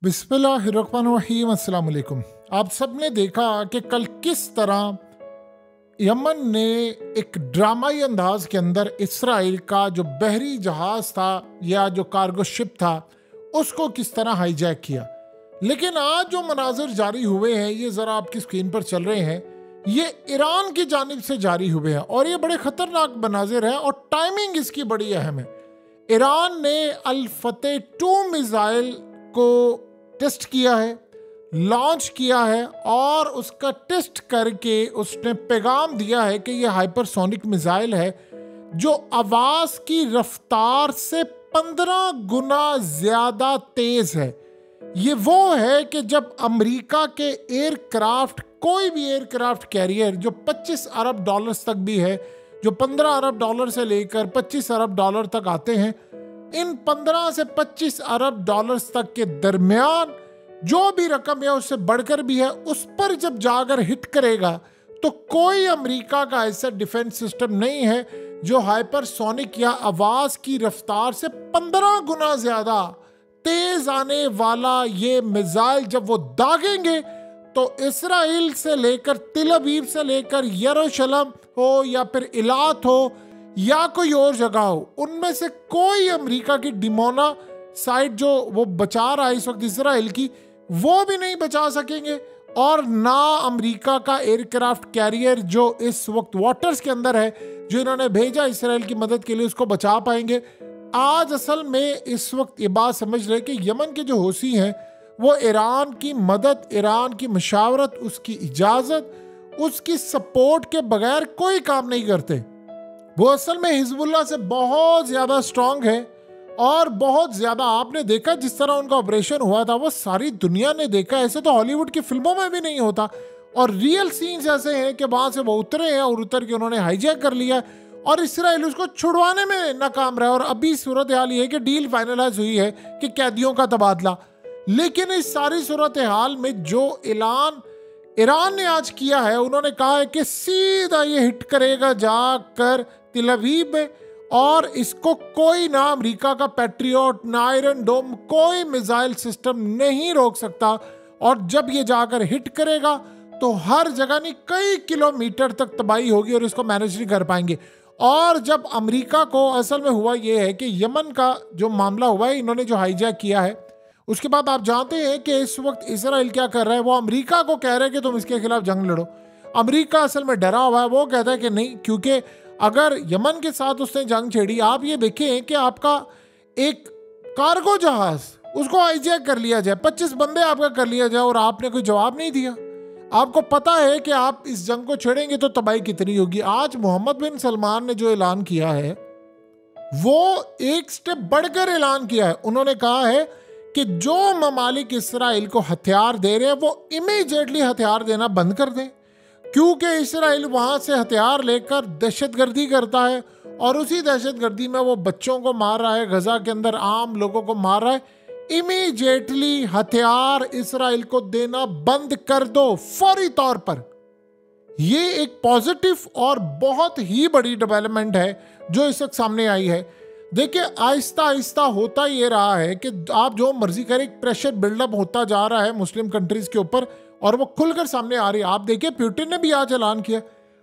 बिस्मिल्लाहिर्रहमानिर्रहीम। अस्सलाम वालेकुम। आप सब ने देखा कि कल किस तरह यमन ने एक ड्रामाई अंदाज के अंदर इसराइल का जो बहरी जहाज था या जो कार्गो शिप था उसको किस तरह हाईजैक किया। लेकिन आज जो मनाजिर जारी हुए हैं ये ज़रा आपकी स्क्रीन पर चल रहे हैं, ये ईरान की जानिब से जारी हुए हैं और ये बड़े ख़तरनाक मनाजिर हैं और टाइमिंग इसकी बड़ी अहम है। ईरान ने अल फतेह 2 मिसाइल को टेस्ट किया है, लॉन्च किया है और उसका टेस्ट करके उसने पैगाम दिया है कि यह हाइपरसोनिक मिसाइल है जो आवाज़ की रफ्तार से 15 गुना ज़्यादा तेज़ है। ये वो है कि जब अमेरिका के एयरक्राफ्ट, कोई भी एयरक्राफ्ट कैरियर जो 25 अरब डॉलर्स तक भी है, जो 15 अरब डॉलर से लेकर 25 अरब डॉलर तक आते हैं, इन 15 से 25 अरब डॉलर्स तक के दरमियान जो भी रकम है उससे बढ़कर भी है, उस पर जब जाकर हिट करेगा तो कोई अमेरिका का ऐसा डिफेंस सिस्टम नहीं है जो हाइपरसोनिक या आवाज़ की रफ्तार से 15 गुना ज़्यादा तेज आने वाला ये मिसाइल जब वो दागेंगे तो इसराइल से लेकर तिल अवीव से लेकर यरूशलेम हो या फिर इलात हो या कोई और जगह हो, उनमें से कोई अमेरिका की डिमोना साइड जो वो बचा रहा है इस वक्त इसराइल की, वो भी नहीं बचा सकेंगे। और ना अमेरिका का एयरक्राफ्ट कैरियर जो इस वक्त वाटर्स के अंदर है, जो इन्होंने भेजा इसराइल की मदद के लिए, उसको बचा पाएंगे। आज असल में इस वक्त ये बात समझ रहे कि यमन के जो हौसी हैं वो ईरान की मदद, ईरान की मशावरत, उसकी इजाज़त, उसकी सपोर्ट के बगैर कोई काम नहीं करते। वो असल में हिजबुल्लाह से बहुत ज़्यादा स्ट्रांग है और बहुत ज़्यादा, आपने देखा जिस तरह उनका ऑपरेशन हुआ था वो सारी दुनिया ने देखा। ऐसे तो हॉलीवुड की फिल्मों में भी नहीं होता और रियल सीन्स ऐसे हैं कि वहाँ से वो उतरे हैं और उतर के उन्होंने हाईजैक कर लिया और इसराइल उसको छुड़वाने में नाकाम रहा। और अभी सूरत हाल ये है कि डील फाइनलाइज हुई है कि कैदियों का तबादला। लेकिन इस सारी सूरत हाल में जो ऐलान ईरान ने आज किया है, उन्होंने कहा है कि सीधा ये हिट करेगा जाकर तिल अवीव में और इसको कोई ना अमेरिका का पैट्रियट, ना आयरन डोम, कोई मिसाइल सिस्टम नहीं रोक सकता। और जब ये जाकर हिट करेगा तो हर जगह नहीं, कई किलोमीटर तक तबाही होगी और इसको मैनेज नहीं कर पाएंगे। और जब अमेरिका को, असल में हुआ ये है कि यमन का जो मामला हुआ है, इन्होंने जो हाईजैक किया है, उसके बाद आप जानते हैं कि इस वक्त इसराइल क्या कर रहा है। वो अमेरिका को कह रहे हैं कि तुम इसके खिलाफ जंग लड़ो। अमेरिका असल में डरा हुआ है, वो कहता है कि नहीं, क्योंकि अगर यमन के साथ उसने जंग छेड़ी, आप ये देखें कि आपका एक कार्गो जहाज, उसको हाईजैक कर लिया जाए, 25 बंदे आपका कर लिया जाए और आपने कोई जवाब नहीं दिया। आपको पता है कि आप इस जंग को छेड़ेंगे तो तबाही कितनी होगी। आज मोहम्मद बिन सलमान ने जो ऐलान किया है वो एक स्टेप बढ़कर ऐलान किया है। उन्होंने कहा है कि जो ममालिक इसराइल को हथियार दे रहे हैं वो इमीडिएटली हथियार देना बंद कर दें, क्योंकि इसराइल वहाँ से हथियार लेकर दहशतगर्दी करता है और उसी दहशतगर्दी में वो बच्चों को मार रहा है, गजा के अंदर आम लोगों को मार रहा है। इमीडिएटली हथियार इसराइल को देना बंद कर दो, फौरी तौर पर। ये एक पॉजिटिव और बहुत ही बड़ी डेवलपमेंट है जो इस वक्त सामने आई है। देखिए, आहिस्ता आहिस्ता होता ये रहा है कि आप जो मर्जी करें, प्रेशर बिल्डअप होता जा रहा है मुस्लिम कंट्रीज के ऊपर और वो खुलकर सामने आ रही है। आप देखिए, पुतिन ने भी आज ऐलान किया,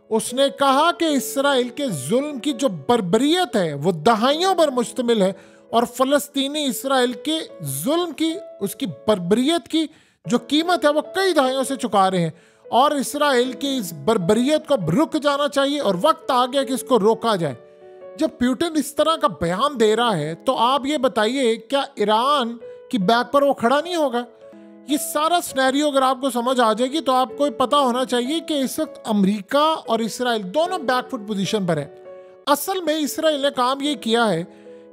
उसने कहा कि इसराइल के जुल्म की जो बर्बरियत है वो दहाइयों पर मुश्तमिल है और फ़लस्तीनी इसराइल के जुल्म की, उसकी बर्बरियत की जो कीमत है वो कई दहाइयों से चुका रहे हैं और इसराइल की इस बर्बरियत को रुक जाना चाहिए और वक्त आ गया कि इसको रोका जाए। जब पुतिन इस तरह का बयान दे रहा है तो आप ये बताइए, क्या ईरान की बैक पर वो खड़ा नहीं होगा? ये सारा सिनेरियो अगर आपको समझ आ जाएगी तो आपको पता होना चाहिए कि इस वक्त अमेरिका और इसराइल दोनों बैकफुट पोजीशन पर है। असल में इसराइल ने काम ये किया है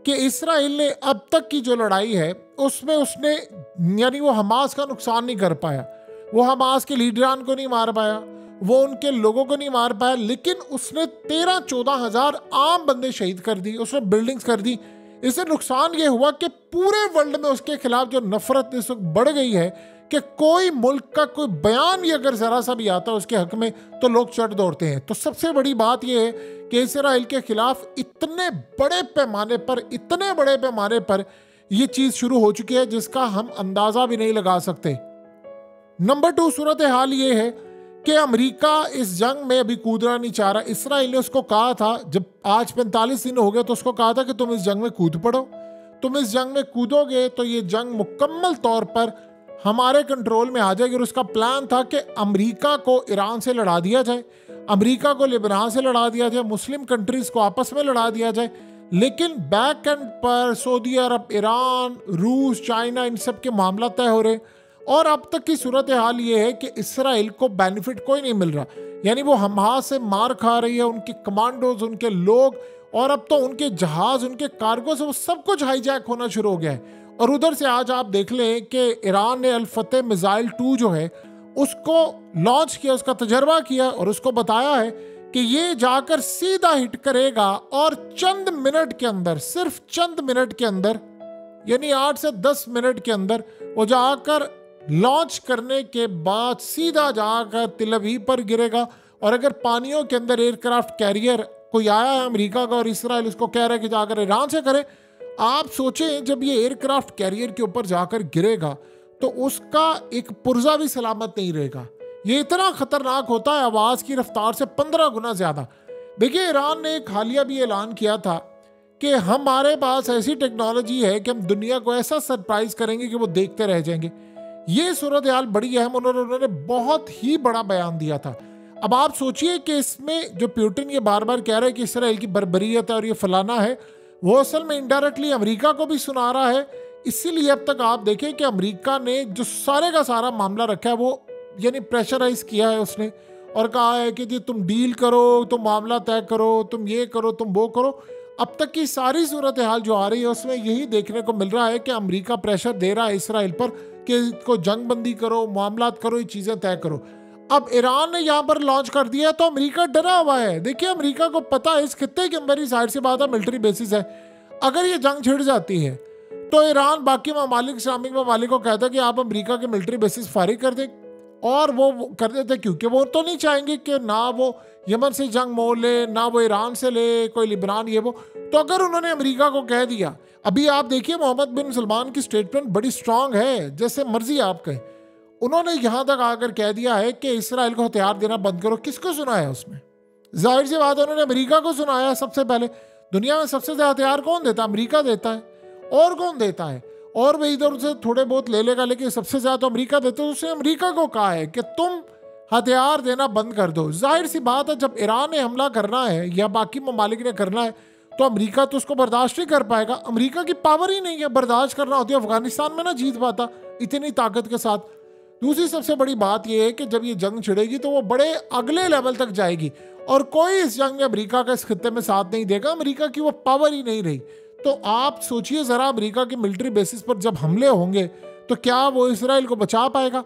कि इसराइल ने अब तक की जो लड़ाई है उसमें उसने, यानी वो हमास का नुकसान नहीं कर पाया, वो हमास के लीडरान को नहीं मार पाया, वो उनके लोगों को नहीं मार पाया, लेकिन उसने 13-14 हज़ार आम बंदे शहीद कर दी, उसने बिल्डिंग्स कर दी। इससे नुकसान ये हुआ कि पूरे वर्ल्ड में उसके खिलाफ जो नफरत इस वक्त बढ़ गई है कि कोई मुल्क का कोई बयान भी अगर ज़रा सा भी आता है उसके हक में तो लोग चढ़ दौड़ते हैं। तो सबसे बड़ी बात यह है कि इसराइल के खिलाफ इतने बड़े पैमाने पर ये चीज शुरू हो चुकी है जिसका हम अंदाजा भी नहीं लगा सकते। नंबर 2 सूरत हाल ये है कि अमेरिका इस जंग में अभी कूदना नहीं चाह रहा। इसराइल ने उसको कहा था, जब आज 45 दिन हो गए तो उसको कहा था कि तुम इस जंग में कूद पड़ो, तुम इस जंग में कूदोगे तो ये जंग मुकम्मल तौर पर हमारे कंट्रोल में आ जाएगी। और उसका प्लान था कि अमेरिका को ईरान से लड़ा दिया जाए, अमेरिका को लेबनान से लड़ा दिया जाए, मुस्लिम कंट्रीज को आपस में लड़ा दिया जाए। लेकिन बैक एंड पर सऊदी अरब, ईरान, रूस, चाइना, इन सब के मामला तय हो रहे। और अब तक की सूरत हाल ये है कि इसराइल को बेनिफिट कोई नहीं मिल रहा, यानी वो हमास से मार खा रही है, उनके कमांडोज, उनके लोग, और अब तो उनके जहाज, उनके कार्गो से वो सब कुछ हाईजैक होना शुरू हो गया है। और उधर से आज आप देख लें कि ईरान ने अल फतेह मिसाइल 2 जो है उसको लॉन्च किया, उसका तजर्बा किया और उसको बताया है कि ये जाकर सीधा हिट करेगा और चंद मिनट के अंदर, सिर्फ चंद मिनट के अंदर, यानी 8 से 10 मिनट के अंदर वो जाकर लॉन्च करने के बाद सीधा जाकर तिल अवीव पर गिरेगा। और अगर पानियों के अंदर एयरक्राफ्ट कैरियर कोई आया है अमेरिका का और इसराइल उसको कह रहा है कि जाकर ईरान से करे, आप सोचें जब ये एयरक्राफ्ट कैरियर के ऊपर जाकर गिरेगा तो उसका एक पुर्जा भी सलामत नहीं रहेगा। ये इतना खतरनाक होता है आवाज की रफ्तार से 15 गुना ज्यादा। देखिए, ईरान ने एक हालिया भी ऐलान किया था कि हमारे पास ऐसी टेक्नोलॉजी है कि हम दुनिया को ऐसा सरप्राइज करेंगे कि वो देखते रह जाएंगे। ये सूरत हाल बड़ी अहम, उन्होंने बहुत ही बड़ा बयान दिया था। अब आप सोचिए कि इसमें जो पुतिन ये बार बार कह रहा है कि इसराइल की बर्बरियत है और ये फलाना है, वो असल में इनडायरेक्टली अमेरिका को भी सुना रहा है। इसीलिए अब तक आप देखें कि अमेरिका ने जो सारे का सारा मामला रखा है वो यानी प्रेशराइज किया है उसने, और कहा है कि जी तुम डील करो, तुम मामला तय करो, तुम ये करो, तुम वो करो। अब तक की सारी सूरत हाल जो आ रही है उसमें यही देखने को मिल रहा है कि अमेरिका प्रेशर दे रहा है इसराइल पर कि इसको जंगबंदी करो, मामलात करो, ये चीज़ें तय करो। अब ईरान ने यहाँ पर लॉन्च कर दिया तो अमेरिका डरा हुआ है। देखिए, अमेरिका को पता है इस खित्ते के अंदर ही साइड से बात है मिलिट्री बेसिस है, अगर ये जंग छिड़ जाती है तो ईरान बाकी ममालिक, इस्लामिक ममालिक को कहता है कि आप अमेरिका के मिलिट्री बेसिस फारिग कर दें, और वो कर देते क्योंकि वो तो नहीं चाहेंगे कि ना वो यमन से जंग मोल ले, ना वो ईरान से ले, कोई लिबनान ये वो। तो अगर उन्होंने अमेरिका को कह दिया, अभी आप देखिए मोहम्मद बिन सलमान की स्टेटमेंट बड़ी स्ट्रांग है, जैसे मर्जी आप कहें, उन्होंने यहाँ तक आकर कह दिया है कि इसराइल को हथियार देना बंद करो। किसको सुनाया उसमें? जाहिर सी बात है उन्होंने अमेरिका को सुनाया सबसे पहले। दुनिया में सबसे ज्यादा हथियार कौन देता है? अमेरिका देता है। और कौन देता है? और वह इधर उधर थोड़े बहुत ले लेगा, लेकिन सबसे ज्यादा तो अमेरिका देता है। उसने अमेरिका को कहा है कि तुम हथियार देना बंद कर दो। जाहिर सी बात है जब ईरान ने हमला करना है या बाकी ममालिक ने करना है तो अमेरिका तो उसको बर्दाश्त नहीं कर पाएगा। अमेरिका की पावर ही नहीं है, बर्दाश्त करना होती है अफगानिस्तान में ना जीत पाता इतनी ताकत के साथ। दूसरी सबसे बड़ी बात यह है कि जब ये जंग छिड़ेगी तो वो बड़े अगले लेवल तक जाएगी और कोई इस जंग में अमेरिका का इस खित्ते में साथ नहीं देगा। अमेरिका की वो पावर ही नहीं रही। तो आप सोचिए जरा, अमेरिका के मिलिट्री बेसिस पर जब हमले होंगे तो क्या वो इसराइल को बचा पाएगा?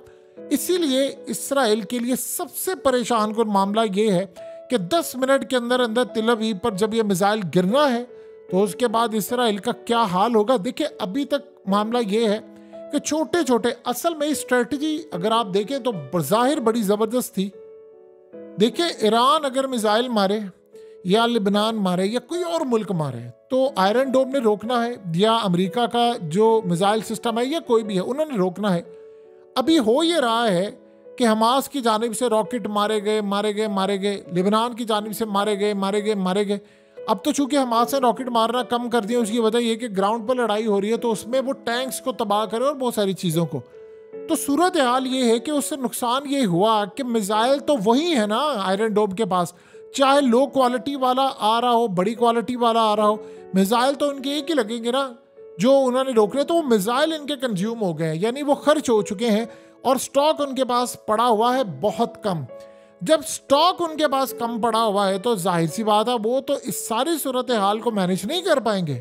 इसीलिए इसराइल के लिए सबसे परेशान कुन मामला ये है कि 10 मिनट के अंदर अंदर तिल अवीव पर जब ये मिसाइल गिरना है तो उसके बाद इसराइल का क्या हाल होगा। देखिए, अभी तक मामला ये है कि छोटे छोटे, असल में स्ट्रेटजी अगर आप देखें तो बज़ाहिर बड़ी ज़बरदस्त थी। देखिए, ईरान अगर मिसाइल मारे या लिबनान मारे या कोई और मुल्क मारे तो आयरन डोम ने रोकना है, या अमेरिका का जो मिसाइल सिस्टम है या कोई भी है उन्होंने रोकना है। अभी हो ये रहा है कि हमास की जानिब से रॉकेट मारे गए, लिबनान की जानिब से मारे गए। अब तो चूंकि हमास ने रॉकेट मारना कम कर दिया, उसकी वजह यह कि ग्राउंड पर लड़ाई हो रही है तो उसमें वो टैंक्स को तबाह करे और बहुत सारी चीज़ों को। तो सूरत हाल ये है कि उससे नुकसान ये हुआ कि मिसाइल तो वही है ना आयरन डोम के पास, चाहे लो क्वालिटी वाला आ रहा हो, बड़ी क्वालिटी वाला आ रहा हो, मिसाइल तो उनके एक ही लगेंगे ना जो उन्होंने रोक रहे। तो वो मिसाइल इनके कंज्यूम हो गए हैं, यानी वो खर्च हो चुके हैं और स्टॉक उनके पास पड़ा हुआ है बहुत कम। जब स्टॉक उनके पास कम पड़ा हुआ है तो जाहिर सी बात है वो तो इस सारी सूरत हाल को मैनेज नहीं कर पाएंगे।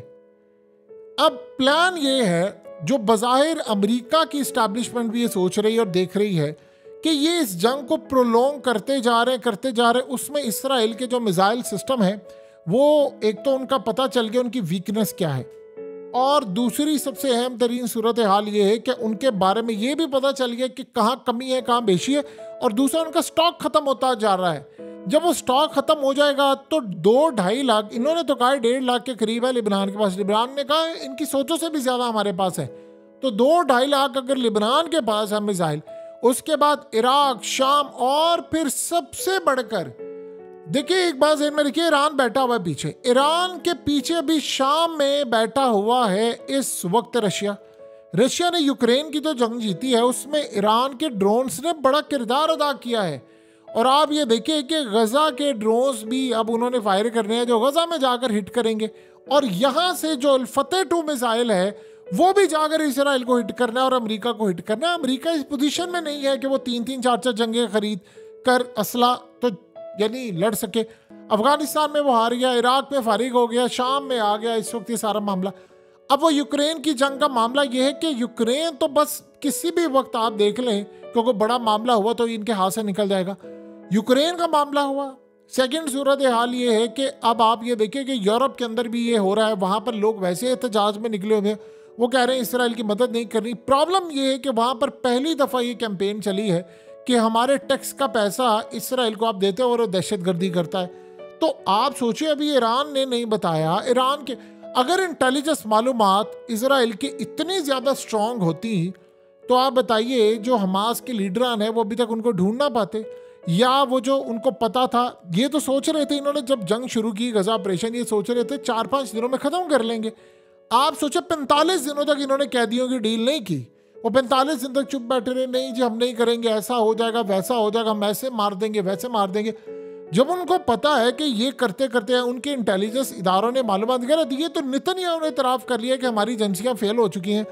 अब प्लान ये है, जो बज़ाहिर अमेरिका की इस्टेब्लिशमेंट भी ये सोच रही है और देख रही है कि ये इस जंग को प्रोलॉन्ग करते जा रहे, उसमें इसराइल के जो मिसाइल सिस्टम है वो एक तो उनका पता चल गया उनकी वीकनेस क्या है, और दूसरी सबसे अहम तरीन सूरत हाल ये है कि उनके बारे में ये भी पता चल गया कि कहाँ कमी है कहाँ बेशी है, और दूसरा उनका स्टॉक खत्म होता जा रहा है। जब वो स्टॉक खत्म हो जाएगा तो 2-2.5 लाख, इन्होंने तो कहा 1.5 लाख के करीब है लिबनान के पास, लिबनान ने कहा इनकी सोचों से भी ज्यादा हमारे पास है। तो 2-2.5 लाख अगर लिबनान के पास है मिसाइल, उसके बाद इराक, शाम, और फिर सबसे बढ़कर देखिए एक बात ध्यान में रखिए, ईरान बैठा हुआ है पीछे, ईरान के पीछे अभी शाम में बैठा हुआ है इस वक्त रशिया। रशिया ने यूक्रेन की तो जंग जीती है, उसमें ईरान के ड्रोन्स ने बड़ा किरदार अदा किया है। और आप ये देखिए कि गजा के ड्रोन्स भी अब उन्होंने फायर करने हैं जो गजा में जाकर हिट करेंगे, और यहां से जो अल-फतेह 2 मिसाइल है वो भी जाकर इसराइल को हिट करना है और अमेरिका को हिट करना है। अमेरिका इस पोजीशन में नहीं है कि वो 3-3, 4-4 जंगें खरीद कर असला तो यानी लड़ सके। अफगानिस्तान में वो हार गया, इराक में फारिग हो गया, शाम में आ गया इस वक्त ये सारा मामला। अब वो यूक्रेन की जंग का मामला ये है कि यूक्रेन तो बस किसी भी वक्त आप देख लें, क्योंकि बड़ा मामला हुआ तो इनके हाथ से निकल जाएगा। यूक्रेन का मामला हुआ, सेकंड सूरत हाल ये है कि अब आप ये देखिए कि यूरोप के अंदर भी ये हो रहा है, वहाँ पर लोग वैसे एहतजाज में निकले हुए हैं, वो कह रहे हैं इसराइल की मदद नहीं करनी। प्रॉब्लम ये है कि वहाँ पर पहली दफ़ा ये कैंपेन चली है कि हमारे टैक्स का पैसा इसराइल को आप देते हो और दहशतगर्दी करता है। तो आप सोचिए, अभी ईरान ने नहीं बताया, ईरान के अगर इंटेलिजेंस मालूमात इसराइल की इतनी ज़्यादा स्ट्रांग होती तो आप बताइए जो हमास के लीडरान है वो अभी तक उनको ढूंढ ना पाते, या वो जो उनको पता था, ये तो सोच रहे थे इन्होंने जब जंग शुरू की गजा ऑपरेशन, ये सोच रहे थे 4-5 दिनों में ख़त्म कर लेंगे। आप सोचे 45 दिनों तक इन्होंने कैदियों की डील नहीं की, वो 45 दिन तक चुप बैठे रहे, नहीं जी हम नहीं करेंगे, ऐसा हो जाएगा वैसा हो जाएगा, हम ऐसे मार देंगे वैसे मार देंगे। जब उनको पता है कि ये करते करते उनके इंटेलिजेंस इदारों ने मालूमात वगैरह दी है, तो नेतन्याहू ने इतराफ़ कर लिया कि हमारी एजेंसियां फेल हो चुकी हैं,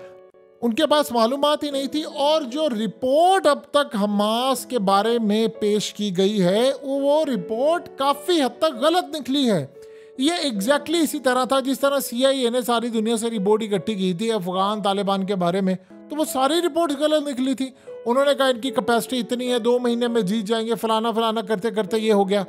उनके पास मालूमात ही नहीं थी। और जो रिपोर्ट अब तक हमास के बारे में पेश की गई है वो रिपोर्ट काफ़ी हद तक गलत निकली है। ये एग्जैक्टली इसी तरह था जिस तरह CIA ने सारी दुनिया से रिपोर्ट इकट्ठी की थी अफगान तालिबान के बारे में, तो वो सारी रिपोर्ट गलत निकली थी। उन्होंने कहा इनकी कैपेसिटी इतनी है, 2 महीने में जीत जाएंगे, फलाना फलाना करते करते ये हो गया।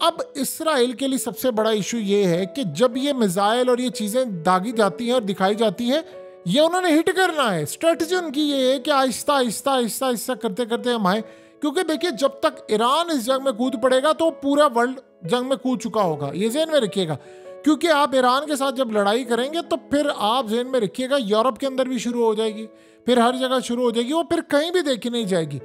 अब इसराइल के लिए सबसे बड़ा इशू ये है कि जब ये मिसाइल और ये चीज़ें दागी जाती हैं और दिखाई जाती हैं, ये उन्होंने हिट करना है। स्ट्रेटजी उनकी ये है कि आहिस्ता आहिस्ता आहिस्ता आहिस्ता करते करते हम आए, क्योंकि देखिए जब तक ईरान इस जंग में कूद पड़ेगा तो पूरा वर्ल्ड जंग में कूद चुका होगा, ये ज़हन में रखिएगा। क्योंकि आप ईरान के साथ जब लड़ाई करेंगे तो फिर आप ज़हन में रखिएगा यूरोप के अंदर भी शुरू हो जाएगी, फिर हर जगह शुरू हो जाएगी, वो फिर कहीं भी देखी नहीं जाएगी।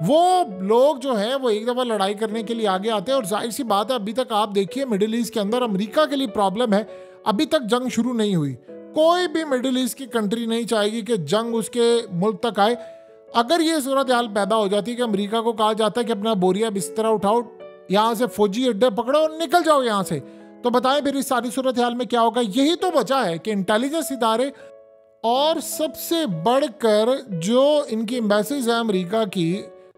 वो लोग जो हैं वो एक दफ़ा लड़ाई करने के लिए आगे आते हैं, और जाहिर सी बात है अभी तक आप देखिए मिडिल ईस्ट के अंदर अमेरिका के लिए प्रॉब्लम है, अभी तक जंग शुरू नहीं हुई। कोई भी मिडिल ईस्ट की कंट्री नहीं चाहेगी कि जंग उसके मुल्क तक आए। अगर ये सूरत हाल पैदा हो जाती है कि अमेरिका को कहा जाता है कि अपना बोरिया बिस्तरा उठाओ, यहाँ से फौजी अड्डे पकड़ो और निकल जाओ यहाँ से, तो बताएं फिर इस सारी सूरत हाल में क्या होगा। यही तो वजह है कि इंटेलिजेंस इदारे और सबसे बढ़कर जो इनकी एम्बेसीज है अमेरिका की,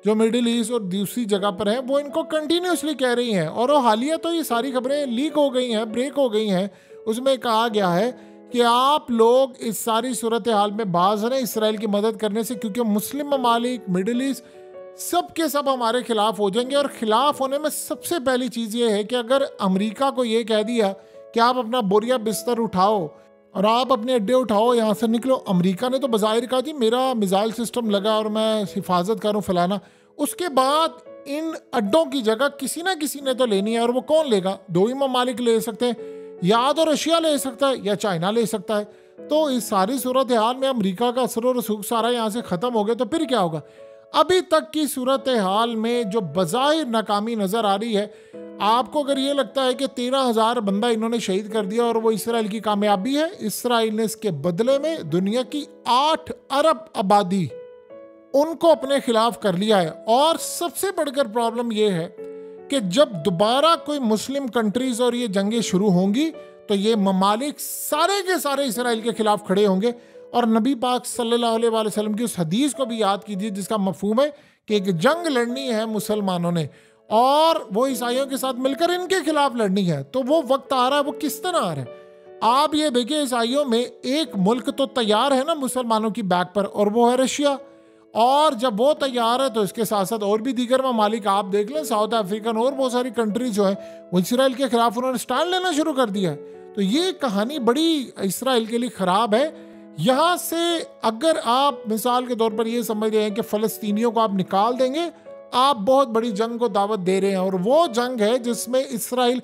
जो मिडिल ईस्ट और दूसरी जगह पर है, वो इनको कंटिन्यूसली कह रही हैं। और वो हालिया तो ये सारी खबरें लीक हो गई हैं, ब्रेक हो गई हैं, उसमें कहा गया है कि आप लोग इस सारी सूरत हाल में बाज रहें इसराइल की मदद करने से, क्योंकि मुस्लिम ममालिक, मिडिल ईस्ट सब के सब हमारे खिलाफ हो जाएंगे। और खिलाफ होने में सबसे पहली चीज़ ये है कि अगर अमेरिका को ये कह दिया कि आप अपना बोरिया बिस्तर उठाओ और आप अपने अड्डे उठाओ, यहाँ से निकलो, अमेरिका ने तो बज़ाहिर कहा जी मेरा मिसाइल सिस्टम लगा और मैं हिफाजत करूँ फलाना, उसके बाद इन अड्डों की जगह किसी ना किसी ने तो लेनी है, और वो कौन लेगा? 2 ही ममालिक ले सकते हैं, या तो रशिया ले सकता है या चाइना ले सकता है। तो इस सारी सूरत हाल में अमेरिका का असर और रसूख सारा यहाँ से ख़त्म हो गया, तो फिर क्या होगा? अभी तक की सूरत हाल में जो बज़ाहिर नाकामी नज़र आ रही है, आपको अगर ये लगता है कि 13,000 बंदा इन्होंने शहीद कर दिया और वो इसराइल की कामयाबी है, इसराइल ने इसके बदले में दुनिया की 8 अरब आबादी उनको अपने खिलाफ कर लिया है। और सबसे बढ़कर प्रॉब्लम ये है कि जब दोबारा कोई मुस्लिम कंट्रीज और ये जंगें शुरू होंगी तो ये ममालिक सारे के सारे इसराइल के खिलाफ खड़े होंगे। और नबी पाक सल्लल्लाहु अलैहि वसल्लम की उस हदीस को भी याद कीजिए जिसका मफहूम है कि एक जंग लड़नी है मुसलमानों ने और वो ईसाइयों के साथ मिलकर इनके खिलाफ लड़नी है। तो वो वक्त आ रहा है, वो किस तरह आ रहा है आप ये देखिए। ईसाइयों में एक मुल्क तो तैयार है ना मुसलमानों की बैक पर, और वो है रशिया। और जब वो तैयार है तो इसके साथ साथ और भी दीगर ममालिक आप देख लें, साउथ अफ्रीकन और बहुत सारी कंट्रीज जो है वो इसराइल के खिलाफ उन्होंने स्टैंड लेना शुरू कर दिया है। तो ये कहानी बड़ी इसराइल के लिए ख़राब है। यहाँ से अगर आप मिसाल के तौर पर ये समझ रहे हैं कि फ़लस्तीनियों को आप निकाल देंगे, आप बहुत बड़ी जंग को दावत दे रहे हैं, और वो जंग है जिसमें इसराइल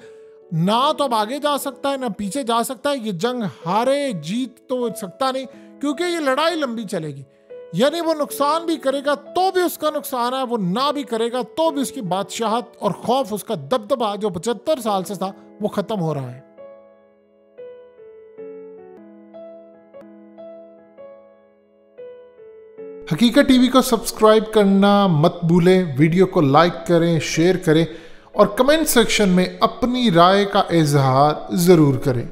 ना तो अब आगे जा सकता है ना पीछे जा सकता है। ये जंग हारे जीत तो सकता नहीं, क्योंकि ये लड़ाई लंबी चलेगी। यानी वो नुकसान भी करेगा तो भी उसका नुकसान है, वो ना भी करेगा तो भी उसकी बादशाहत और खौफ, उसका दबदबा जो 75 साल से था, वो खत्म हो रहा है। हकीकत टीवी को सब्सक्राइब करना मत भूलें, वीडियो को लाइक करें, शेयर करें और कमेंट सेक्शन में अपनी राय का इजहार ज़रूर करें।